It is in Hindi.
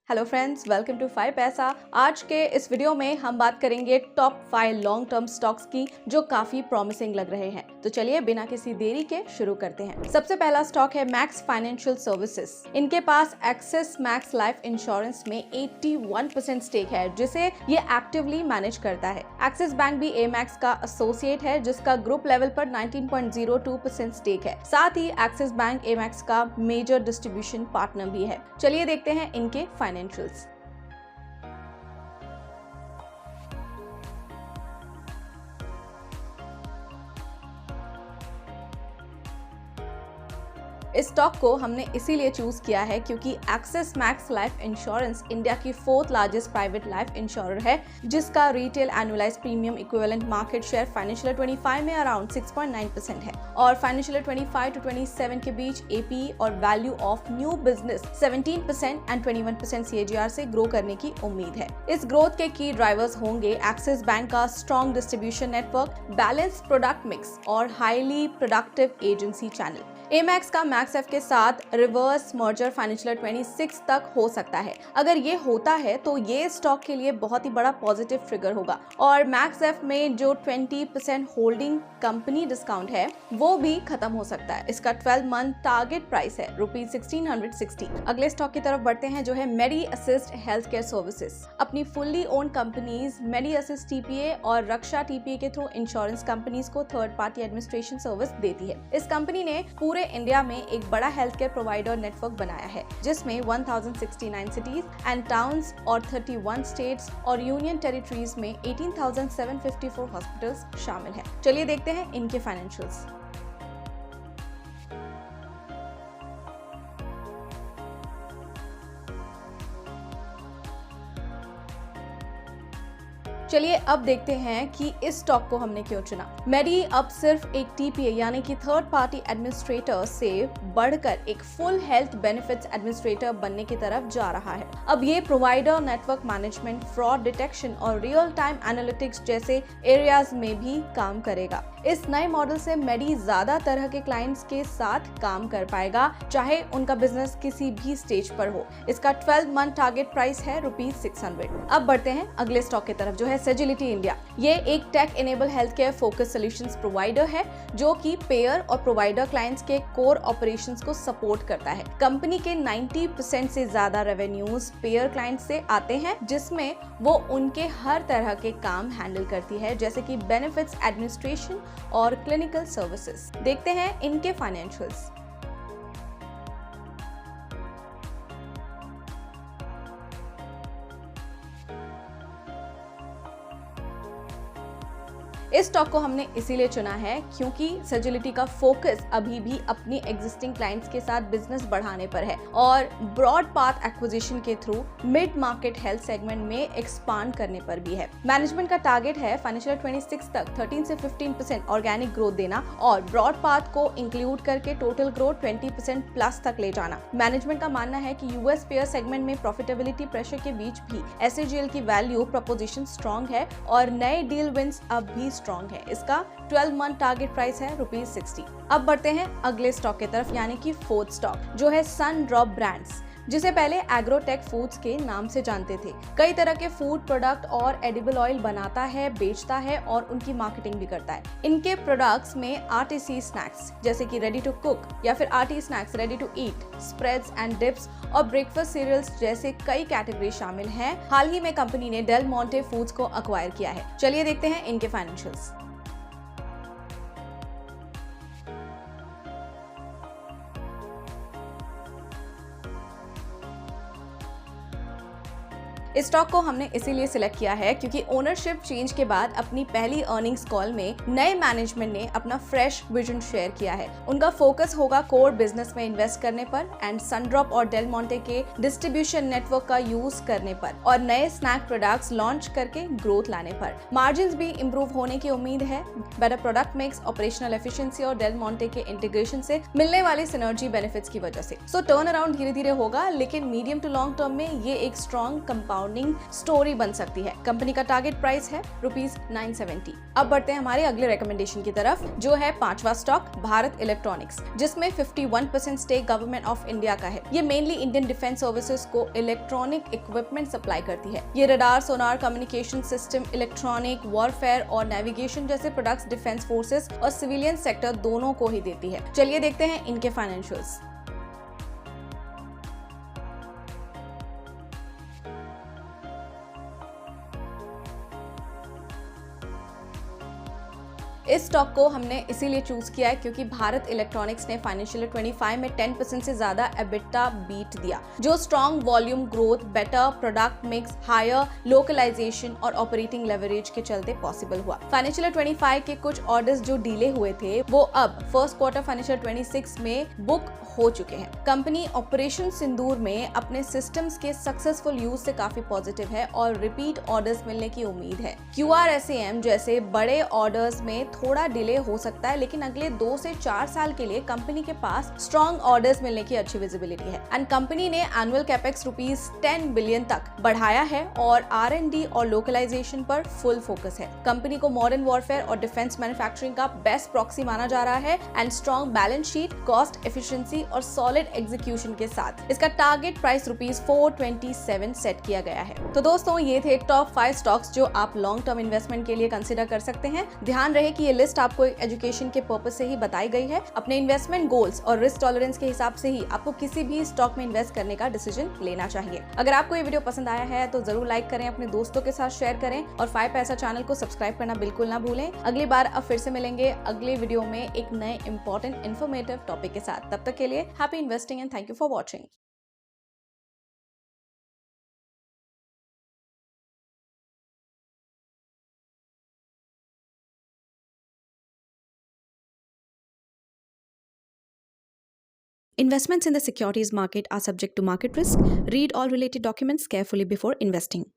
हेलो फ्रेंड्स, वेलकम टू 5 पैसा। आज के इस वीडियो में हम बात करेंगे टॉप 5 लॉन्ग टर्म स्टॉक्स की जो काफी प्रॉमिसिंग लग रहे हैं। तो चलिए बिना किसी देरी के शुरू करते हैं। सबसे पहला स्टॉक है मैक्स फाइनेंशियल सर्विसेज। इनके पास एक्सिस मैक्स लाइफ इंश्योरेंस में 81% स्टेक है जिसे ये एक्टिवली मैनेज करता है। एक्सिस बैंक भी एमैक्स का एसोसिएट है जिसका ग्रुप लेवल पर 19.02% स्टेक है। साथ ही एक्सिस बैंक एमैक्स का मेजर डिस्ट्रीब्यूशन पार्टनर भी है। चलिए देखते हैं इनके फाइनेंशियल्स। इस स्टॉक को हमने इसीलिए चूज किया है क्योंकि axis max life insurance India की 4th largest private life insurer है जिसका retail annualise premium equivalent market share financial 25 में अराउंड 6.9% है और फाइनेंशियल 25 to 27 के बीच एपी और value of new business 17% and 21% CAGR से ग्रो करने की उम्मीद है। इस ग्रोथ के की ड्राइवर्स होंगे एक्सिस बैंक का strong distribution network, balance product mix और हाईली प्रोडक्टिव एजेंसी चैनल। एमैक्स का मैक्स एफ के साथ रिवर्स मर्जर फाइनेंशियल 26 तक हो सकता है। अगर ये होता है तो ये स्टॉक के लिए बहुत ही बड़ा पॉजिटिव ट्रिगर होगा और मैक्स एफ में जो 20% होल्डिंग कंपनी डिस्काउंट है वो भी खत्म हो सकता है। इसका 12 मंथ टारगेट प्राइस है ₹1660। अगले स्टॉक की तरफ बढ़ते हैं जो है मेडी असिस्ट हेल्थ केयर सर्विसेज। अपनी फुल्ली ओन्ड कंपनीज मेडी असिस्ट टीपीए और रक्षा टीपीए के थ्रू इंश्योरेंस कंपनीज को थर्ड पार्टी एडमिनिस्ट्रेशन सर्विस देती है। इस कंपनी ने पूरे इंडिया में एक बड़ा हेल्थ केयर प्रोवाइडर नेटवर्क बनाया है जिसमें 1069 सिटीज एंड टाउन्स और 31 स्टेट्स और यूनियन टेरिटरीज में 18,754 हॉस्पिटल्स शामिल हैं। चलिए देखते हैं इनके फाइनेंशियल्स। चलिए अब देखते हैं कि इस स्टॉक को हमने क्यों चुना। मेडी अब सिर्फ एक टीपीए यानी कि थर्ड पार्टी एडमिनिस्ट्रेटर से बढ़कर एक फुल हेल्थ बेनिफिट्स एडमिनिस्ट्रेटर बनने की तरफ जा रहा है। अब ये provider network management, fraud detection और रियल टाइम एनालिटिक्स जैसे एरियाज में भी काम करेगा। इस नए मॉडल से मेडी ज्यादा तरह के क्लाइंट्स के साथ काम कर पाएगा चाहे उनका बिजनेस किसी भी स्टेज पर हो। इसका 12 मंथ टारगेट प्राइस है ₹600। अब बढ़ते हैं अगले स्टॉक की तरफ जो है सेजिलिटी इंडिया। ये एक tech enable health care focus solutions provider है जो कि पेयर और प्रोवाइडर क्लाइंट्स के कोर ऑपरेशंस को सपोर्ट करता है। कंपनी के 90% से ज्यादा रेवेन्यूज पेयर क्लाइंट से आते हैं जिसमें वो उनके हर तरह के काम हैंडल करती है जैसे कि बेनिफिट्स एडमिनिस्ट्रेशन और क्लिनिकल सर्विसेज। देखते हैं इनके फाइनेंशियल्स। इस स्टॉक को हमने इसीलिए चुना है क्योंकि सेजिलिटी का फोकस अभी भी अपनी एग्जिस्टिंग क्लाइंट्स के साथ बिजनेस बढ़ाने पर है और ब्रॉड पाथ एक्विजिशन के through mid market health segment में एक्सपांड करने पर भी है। मैनेजमेंट का टारगेट है फाइनेंशियल 26 तक 13 से 15% ऑर्गेनिक ग्रोथ देना और ब्रॉड पाथ को इंक्लूड करके टोटल ग्रोथ 20% प्लस तक ले जाना। मैनेजमेंट का मानना है कि यूएस पेयर सेगमेंट में प्रॉफिटेबिलिटी प्रेशर के बीच भी एसएजीएल की वैल्यू प्रपोजिशन स्ट्रॉन्ग है और नए डील विंस अब भी स्ट्रॉन्ग है। इसका 12 मंथ टारगेट प्राइस है ₹60। अब बढ़ते हैं अगले स्टॉक की तरफ यानी कि 4th स्टॉक जो है सनड्रॉप ब्रांड्स, जिसे पहले एग्रोटेक फूड्स के नाम से जानते थे। कई तरह के फूड प्रोडक्ट और एडिबल ऑयल बनाता है, बेचता है और उनकी मार्केटिंग भी करता है। इनके प्रोडक्ट्स में आरटीसी स्नैक्स जैसे कि रेडी टू कुक या फिर RT snacks ready to eat, spreads and dips और ब्रेकफास्ट सीरियल्स जैसे कई कैटेगरी शामिल हैं। हाल ही में कंपनी ने डेल मोंटे फूड्स को अक्वायर किया है। चलिए देखते हैं इनके फाइनेंशियल्स। इस स्टॉक को हमने इसीलिए सिलेक्ट किया है क्योंकि ओनरशिप चेंज के बाद अपनी पहली अर्निंग्स कॉल में नए मैनेजमेंट ने अपना फ्रेश विजन शेयर किया है। उनका फोकस होगा कोर बिजनेस में इन्वेस्ट करने पर एंड सनड्रॉप और डेल मोंटे के डिस्ट्रीब्यूशन नेटवर्क का यूज करने पर और नए स्नैक प्रोडक्ट्स लॉन्च करके ग्रोथ लाने पर। मार्जिन्स भी इंप्रूव होने की उम्मीद है। Better product mix, operational efficiency और डेल मोंटे के इंटीग्रेशन से मिलने वाले सिनर्जी बेनिफिट्स की वजह से। सो टर्न अराउंड धीरे धीरे होगा लेकिन मीडियम टू लॉन्ग टर्म में ये एक स्ट्रॉन्ग कंपाउंड कंपाउंडिंग स्टोरी बन सकती है। कंपनी का टारगेट प्राइस है ₹970। अब बढ़ते हैं हमारे अगले रिकमेंडेशन की तरफ, जो है 5वां स्टॉक भारत इलेक्ट्रॉनिक्स, जिसमें 51% स्टेक गवर्नमेंट ऑफ इंडिया का है। ये मेनली इंडियन डिफेंस सर्विसेज को इलेक्ट्रॉनिक इक्विपमेंट सप्लाई करती है। ये रडार, सोनार, कम्युनिकेशन सिस्टम, इलेक्ट्रॉनिक वॉरफेयर और नेविगेशन जैसे प्रोडक्ट्स डिफेंस फोर्सेस और सिविलियन सेक्टर दोनों को ही देती है। चलिए देखते हैं इनके फाइनेंशियल्स। इस स्टॉक को हमने इसीलिए चूज किया है क्योंकि भारत इलेक्ट्रॉनिक्स ने फाइनेंशियल 25 में 10% से ज्यादा एबिटा बीट दिया, जो strong volume growth, better product mix, higher localisation और ऑपरेटिंग लेवरेज के चलते पॉसिबल हुआ। फाइनेंशियल 25 के कुछ ऑर्डर्स जो डिले हुए थे वो अब फर्स्ट क्वार्टर फाइनेंशियल 26 में बुक हो चुके हैं। कंपनी ऑपरेशन सिंदूर में अपने सिस्टम्स के सक्सेसफुल यूज से काफी पॉजिटिव है और रिपीट ऑर्डर्स मिलने की उम्मीद है। QRSAM जैसे बड़े ऑर्डर्स में थोड़ा डिले हो सकता है, लेकिन अगले 2 से 4 साल के लिए कंपनी के पास स्ट्रॉन्ग ऑर्डर्स मिलने की अच्छी विजिबिलिटी है। एंड कंपनी ने एनुअल कैपेक्स ₹10 बिलियन तक बढ़ाया है और R&D और लोकलाइजेशन पर फुल फोकस है। कंपनी को मॉडर्न वॉरफेयर और डिफेंस मैन्युफैक्चरिंग का बेस्ट प्रॉक्सी माना जा रहा है and strong balance sheet, cost efficiency और सॉलिड एग्जीक्यूशन के साथ इसका टारगेट प्राइस ₹427 सेट किया गया है। तो दोस्तों, ये थे टॉप 5 स्टॉक्स जो आप लॉन्ग टर्म इन्वेस्टमेंट के लिए कंसिडर कर सकते हैं। ध्यान रहे कि ये लिस्ट आपको एजुकेशन के पर्पस से ही बताई गई है। अपने इन्वेस्टमेंट गोल्स और रिस्क टॉलरेंस के हिसाब से ही आपको किसी भी स्टॉक में इन्वेस्ट करने का डिसीजन लेना चाहिए। अगर आपको ये वीडियो पसंद आया है तो जरूर लाइक करें, अपने दोस्तों के साथ शेयर करें और 5 पैसा चैनल को सब्सक्राइब करना बिल्कुल ना भूलें। अगली बार अब फिर से मिलेंगे अगले वीडियो में एक नए इंपॉर्टेंट इन्फॉर्मेटिव टॉपिक के साथ। तब तक के लिए happy investing and thank you for watching. Investments in the securities market are subject to market risk. Read all related documents carefully before investing.